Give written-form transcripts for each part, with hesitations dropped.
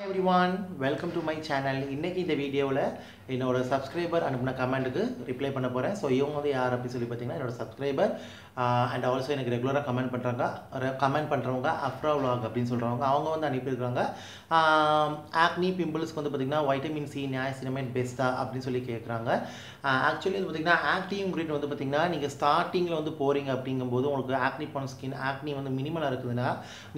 everyone, welcome to my channel. இன்னைக்கு இந்த வீடியோவில் என்னோட சப்ஸ்கிரைபர் அனுப்பின கமெண்ட்டுக்கு ரிப்ளை பண்ண போகிறேன். ஸோ இவங்க வந்து யார் அப்படின்னு சொல்லி பார்த்தீங்கன்னா என்னோட சப்ஸ்கிரைபர் அண்ட் ஆல்சோ எனக்கு ரெகுலராக கமெண்ட் பண்ணுறவங்க அஃப்ரா vlog அப்படின்னு சொல்கிறவங்க அவங்க வந்து அனுப்பியிருக்காங்க. ஆக்னி பிம்பிள்ஸ்க்கு வந்து பார்த்திங்கன்னா வைட்டமின் சி நியாசினமைட் பெஸ்ட்டா அப்படின்னு சொல்லி கேட்குறாங்க. ஆக்சுவலி வந்து பார்த்திங்கன்னா ஆக்னி இன்க்ரீடியன்ட் வந்து பார்த்திங்கன்னா நீங்கள் ஸ்டார்டிங்கில் வந்து போகிறீங்க அப்படிங்கும்போது உங்களுக்கு ஆக்னி பான் ஸ்கின் ஆக்னி வந்து மினிமலாக இருக்குதுன்னா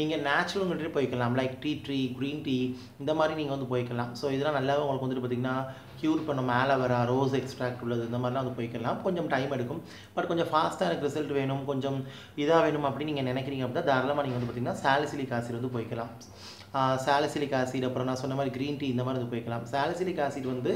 நீங்கள் நேச்சுரல் இன்க்ரீடியன்ட் போய்க்கலாம். லைக் டீ க்ரீன் டீ இந்த மாதிரி நீங்கள் வந்து போய்க்கலாம். ஸோ இதெல்லாம் நல்லாவே உங்களுக்கு வந்துட்டு பார்த்திங்கன்னா க்யூர் பண்ணும். ஆலோவேரா ரோஸ் எக்ஸ்ட்ராக்ட் உள்ளது இந்த மாதிரிலாம் வந்து போய்க்கலாம். கொஞ்சம் டைம் எடுக்கும், பட் கொஞ்சம் ஃபாஸ்ட்டாக எனக்கு ரிசல்ட் வேணும், கொஞ்சம் இதாக வேணும் அப்படின்னு நீங்கள் நினைக்கிறீங்க அப்படின்னா தாராளமாக நீங்கள் வந்து பார்த்திங்கன்னா சாலிசிலிக் ஆசிட் வந்து போய்க்கலாம். சாலிசிலிக் ஆசிட் அப்புறம் நான் சொன்ன மாதிரி க்ரீன் டீ இந்த மாதிரி வந்து போய்க்கலாம். சாலிசிலிக் ஆசிட் வந்து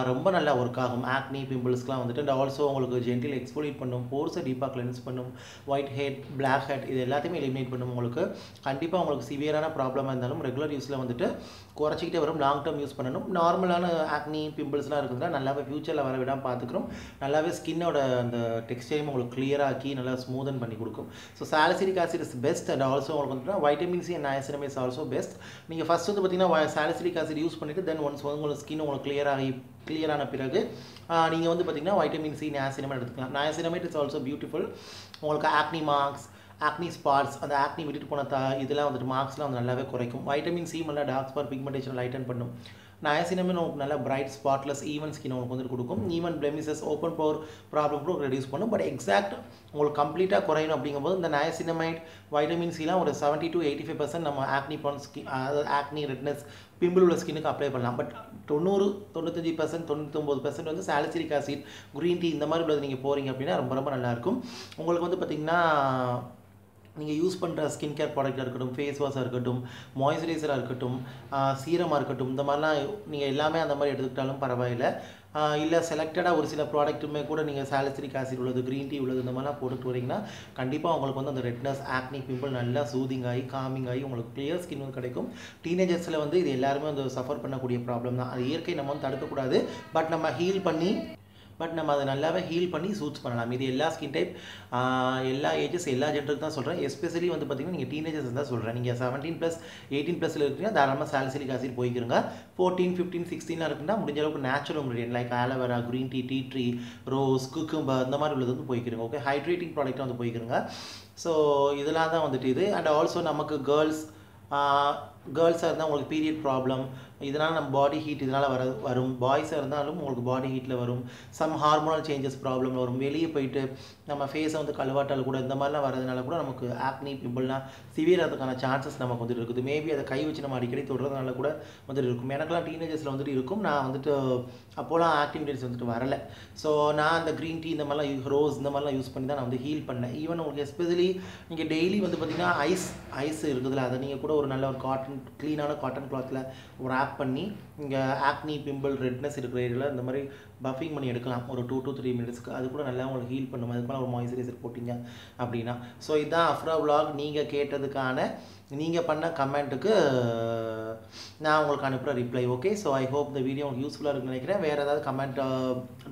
ரொம்ப நல்லா ஒர்க் ஆகும் ஆக்னி பிம்பிள்ஸ்க்குலாம் வந்துட்டு. அண்ட் ஆல்சோ உங்களுக்கு ஜென்டில் எக்ஸ்ஃபோலியேட் பண்ணும், போர்ஸை டீப்பாக கிளென்ஸ் பண்ணும், ஒயிட் ஹெட் பிளாக் ஹெட் இது எல்லாத்தையுமே எலிமினேட் பண்ணும். உங்களுக்கு கண்டிப்பாக உங்களுக்கு சிவியரான ப்ராப்ளமாக இருந்தாலும் ரெகுலர் யூஸில் வந்துட்டு குறைச்சிக்கிட்டே வரும். லாங் டேர்ம் யூஸ் பண்ணணும். நார்மலான ஆக்னி பிம்பிள்ஸ்லாம் இருக்குதுன்னா நல்லாவே ஃபியூச்சரில் வர விடாமல் பார்த்துக்கிறோம். நல்லாவே ஸ்கின்னோட அந்த டெக்ஸ்டரையும் உங்களுக்கு கிளியராக்கி நல்லா ஸ்மூதன் பண்ணி கொடுக்கும். So salicylic acid is best. And also உங்களுக்கு வந்துட்டு vitamin C and niacinamide is also best. நீங்கள் ஃபஸ்ட் வந்து பார்த்தீங்கன்னா சாலிசிலிக் ஆசிட் யூஸ் பண்ணிவிட்டு தென் ஒன்ஸ் வந்து உங்களுக்கு ஸ்கின் உங்களுக்கு கிளியரான பிறகு நீங்கள் வந்து பார்த்தீங்கன்னா வைட்டமின் சி நயாசினமைட் எடுத்துக்கலாம். Niacinamide is also beautiful. உங்களுக்கு ஆக்னி மார்க்ஸ் ஆக்னி ஸ்பாட்ஸ் அந்த ஆக்னி விட்டுட்டு போன இதெல்லாம் வந்துட்டு மார்க்ஸ்லாம் வந்து நல்லாவே குறைக்கும். வைட்டமின் சி நல்லா டார்க் ஸ்பாட் பிக்மெண்டேஷன் லைட்டன் பண்ணும். நயாசினமைட் உங்களுக்கு நல்லா பிரைட் ஸ்பாட்லெஸ் ஈவன் ஸ்கின் உங்களுக்கு வந்துட்டு கொடுக்கும். ஈவன் பிளெமிசஸ் ஓப்பன் போர் ப்ராப்ளம் கூட ரெடியூஸ் பண்ணும். பட் எக்ஸாக்ட் உங்களுக்கு கம்ப்ளீட்டாக குறையணும் அப்படிங்கும்போது இந்த நயாசினமைட் வைட்டமின் சிலாம் ஒரு 70 to 85% நம்ம ஆக்னி பான் ஸ்கின் அதாவது ஆக்னி ரெட்னஸ் பிம்பிள் உள்ள ஸ்கின்னுக்கு அப்ளை பண்ணலாம். பட் 90-95% 99% வந்து சாலிசிலிக் ஆசிட் க்ரீன் டீ இந்த மாதிரி உள்ளது நீங்கள் போகிறீங்க அப்படின்னா ரொம்ப ரொம்ப நல்லாயிருக்கும். உங்களுக்கு வந்து பார்த்திங்கன்னா நீங்கள் யூஸ் பண்ணுற ஸ்கின் கேர் ப்ராடக்டாக இருக்கட்டும், ஃபேஸ் வாஷாக இருக்கட்டும், மாய்ஸ்சரைசராக இருக்கட்டும், சீரமாக இருக்கட்டும், இந்த மாதிரிலாம் நீங்கள் எல்லாமே அந்த மாதிரி எடுத்துக்கிட்டாலும் பரவாயில்லை. இல்லை செலக்டடாக ஒரு சில ப்ராடக்ட்டுமே கூட நீங்கள் சாலிசிலிக் ஆசிட் உள்ளது க்ரீன் டீ உள்ளது இந்த மாதிரிலாம் போட்டுட்டு வரீங்கன்னா கண்டிப்பாக உங்களுக்கு வந்து அந்த ரெட்னஸ் ஆக்னி பிம்பிள் நல்லா சூதிங் ஆகி காமிங் ஆகி உங்களுக்கு கிளியர் ஸ்கின் வந்து கிடைக்கும். டீனேஜர்ஸில் வந்து இது எல்லாருமே வந்து சஃபர் பண்ணக்கூடிய ப்ராப்ளம் தான். அது இயற்கை நம்ம வந்து தடுக்கக்கூடாது. பட் நம்ம அதை நல்லாவே ஹீல் பண்ணி சூட்ஸ் பண்ணலாம். இது எல்லா ஸ்கின் டைப் எல்லா ஏஜஸ் எல்லா ஜென்டருக்கு தான் சொல்கிறேன். எஸ்பெஷலி வந்து பார்த்திங்கன்னா நீங்கள் டீனேஜர்ஸ் தான் சொல்கிறேன். நீங்கள் 17+, 18+ இருக்கீங்கன்னா தாராளமாக சாலிசிலிக் ஆசிட் போய்க்கிறங்க. 14, 15, 16 இருக்குன்னா முடிஞ்ச அளவுக்கு natural ingredient like aloe vera green tea tree rose cucumber இந்த மாதிரி உள்ளது வந்து போய்க்கிறங்க. ஓகே, ஹைட்ரேட்டிங் ப்ராடக்டாக வந்து போய்க்கிறங்க. ஸோ இதெல்லாம் தான் வந்துட்டு இது. அண்ட் ஆல்சோ நமக்கு கேர்ள்ஸாக இருந்தால் உங்களுக்கு பீரியட் ப்ராப்ளம் இதனால் நம்ம பாடி ஹீட் இதனால் வரும். பாய்ஸாக இருந்தாலும் உங்களுக்கு பாடி ஹீட்டில் வரும். சம் ஹார்மோனல் சேஞ்சஸ் ப்ராப்ளம் வரும். வெளியே போயிட்டு நம்ம ஃபேஸை வந்து கழுவாட்டால் கூட இந்த மாதிரிலாம் வரதுனால கூட நமக்கு ஆக்னி பிம்பிள்லாம் சிவியர் ஆகிறதுக்கான சான்சஸ் நமக்கு வந்துட்டு இருக்குது. மேபி அதை கை வச்சு நம்ம அடிக்கடி தொடுறதுனால கூட வந்துட்டு இருக்கும். எனக்குலாம் டீனேஜர்ஸில் வந்துட்டு இருக்கும். நான் வந்துட்டு அப்போலாம் ஆக்டிவிட்டீஸ் வந்துட்டு வரலை. ஸோ நான் அந்த க்ரீன் டீ இந்த மாதிரிலாம் ரோஸ் இந்த மாதிரிலாம் யூஸ் பண்ணி தான் நான் வந்து ஹீல் பண்ணேன். ஈவன் உங்களுக்கு எஸ்பெஷலி நீங்கள் டெய்லி வந்து பார்த்திங்கன்னா ஐஸ் இருக்குதுல்ல, அதை நீங்கள் கூட ஒரு நல்ல ஒரு க்ளீனான காட்டன் கிளாத்தில் ஒரு பண்ணி இங்கே ஆக்னி பிம்பிள் ரெட்னஸ் இருக்கிற ஏரியாவில் இந்த மாதிரி பஃபிங் பண்ணி எடுக்கலாம் ஒரு 2 to 3 மினிட்ஸ்க்கு. அது கூட நல்லா உங்களுக்கு ஹீல் பண்ணும். அதுக்கு ஒரு மாய்ஸ்சரைசர் போட்டிங்க அப்படின்னா. ஸோ இதுதான் அஃப்ரா vlog. நீங்கள் கேட்டதுக்கான நீங்கள் பண்ண கமெண்ட்டுக்கு நான் உங்களுக்கு அனுப்புகிற reply. Okay, so I hope இந்த வீடியோ உங்களுக்கு யூஸ்ஃபுல்லாக இருக்குன்னு நினைக்கிறேன். வேறு ஏதாவது கமெண்ட்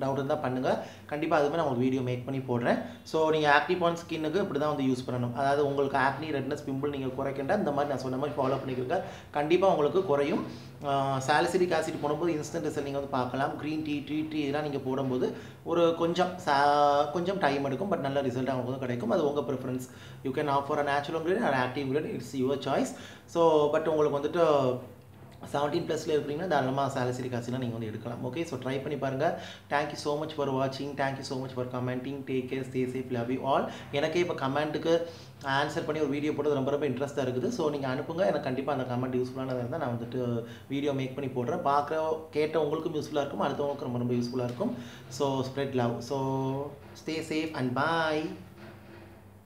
டவுட் இருந்தால் பண்ணுங்கள். கண்டிப்பாக அதுமாதிரி நான் உங்களுக்கு வீடியோ மேக் பண்ணி போடுறேன். ஸோ நீங்கள் ஆக்னி பான் ஸ்கின்னுக்கு இப்படி தான் வந்து யூஸ் பண்ணணும். அதாவது உங்களுக்கு ஆக்னி ரெட்னஸ் பிம்பிள் நீங்கள் குறைக்கின்ற இந்த மாதிரி நான் சொன்ன மாதிரி ஃபாலோ பண்ணிக்கிறீங்க. கண்டிப்பாக உங்களுக்கு குறையும். சாலிசிலிக் ஆசிட் போடும்போது இன்ஸ்டன்ட் ரிசல்ட் நீங்கள் வந்து பார்க்கலாம். க்ரீன் டீ இதெல்லாம் நீங்கள் போடும்போது ஒரு கொஞ்சம் டைம் எடுக்கும். பட் நல்ல ரிசல்ட் அவங்களுக்கு வந்து கிடைக்கும். அது உங்கள் preference. You can offer an natural ingredient are active ingredient, it's your choice. So but உங்களுக்கு வந்துட்டு 17+ இருக்கிறீங்கன்னா தாராளமாக சாலிசிலிக் ஆசிட்லாம் நீங்கள் வந்து எடுக்கலாம். ஓகே, ஸோ ட்ரை பண்ணி பாருங்கள். தேங்க்யூ ஸோ மச் ஃபார் வாட்சிங். Thank you so much for commenting. Take care, stay safe, love you all. எனக்கே இப்போ கமெண்ட்டுக்கு ஆன்சர் பண்ணி ஒரு வீடியோ போடுறது ரொம்ப ரொம்ப இன்ட்ரெஸ்ட்டாக இருக்குது. ஸோ நீங்கள் அனுப்புங்க. எனக்கு கண்டிப்பாக அந்த கமெண்ட் யூஸ்ஃபுல்லானதாக இருந்தால் நான் வந்துட்டு வீடியோ மேக் பண்ணி போடுறேன். கேட்ட உங்களுக்கும் யூஸ்ஃபுல்லாக இருக்கும், அடுத்தவங்களுக்கும் ரொம்ப ரொம்ப யூஸ்ஃபுல்லாக இருக்கும். So spread love. So stay safe and bye.